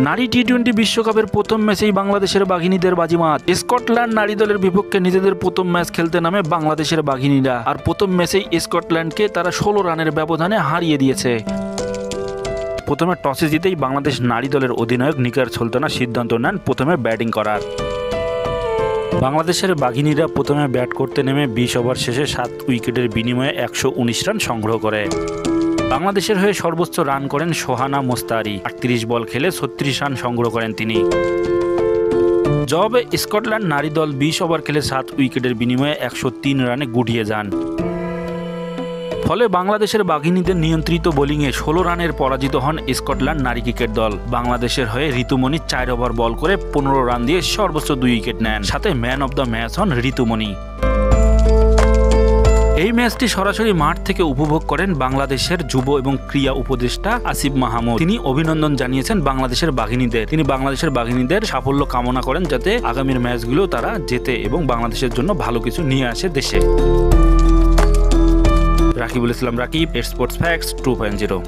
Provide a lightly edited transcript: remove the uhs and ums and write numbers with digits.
নারী টি-20 বিশ্বকাপের প্রথম ম্যাচেই বাংলাদেশের বাঘিনীদের বাজিমাত। স্কটল্যান্ড নারী দলের বিপক্ষে নিজেদের প্রথম ম্যাচ খেলতে নামে বাংলাদেশের বাঘিনীরা, আর প্রথম ম্যাচেই স্কটল্যান্ডকে তারা 16 রানের ব্যবধানে হারিয়ে দিয়েছে। প্রথমে টসে জিতেই বাংলাদেশ নারী দলের অধিনায়ক নিগার সুলতানা সিদ্ধান্ত নেন প্রথমে ব্যাটিং করার। বাংলাদেশের বাঘিনীরা প্রথমে ব্যাট করতে নেমে 20 ওভার শেষে 7 উইকেটের বিনিময়ে 119 রান সংগ্রহ করে। বাংলাদেশের হয়ে সর্বোচ্চ রান করেন সোহানা মোস্তারি। 38 বল খেলে 36 রান সংগ্রহ করেন তিনি। জবাবে স্কটল্যান্ড নারী দল 20 ওভার খেলে 7 উইকেটের বিনিময়ে 103 রানে গুটিয়ে যান। ফলে বাংলাদেশের বাঘিনীদের নিয়ন্ত্রিত বোলিংয়ে 16 রানের পরাজিত হন স্কটল্যান্ড নারী ক্রিকেট দল। বাংলাদেশের হয়ে ঋতুমণি 4 ওভার বল করে 15 রান দিয়ে সর্বোচ্চ 2 উইকেট নেন, সাথে ম্যান অব দ্য ম্যাচ হন ঋতুমণি। এই ম্যাচটি সরাসরি মাঠ থেকে উপভোগ করেন বাংলাদেশের যুব এবং ক্রীড়া উপদেষ্টা আসিফ মাহমুদ। তিনি অভিনন্দন জানিয়েছেন বাংলাদেশের বাঘিনীদের। তিনি বাংলাদেশের বাঘিনীদের সাফল্য কামনা করেন, যাতে আগামীর ম্যাচগুলো তারা জেতে এবং বাংলাদেশের জন্য ভালো কিছু নিয়ে আসে দেশে। রাকিবুল ইসলাম রাকিব, স্পোর্টস ফ্যাক্টস 2.0।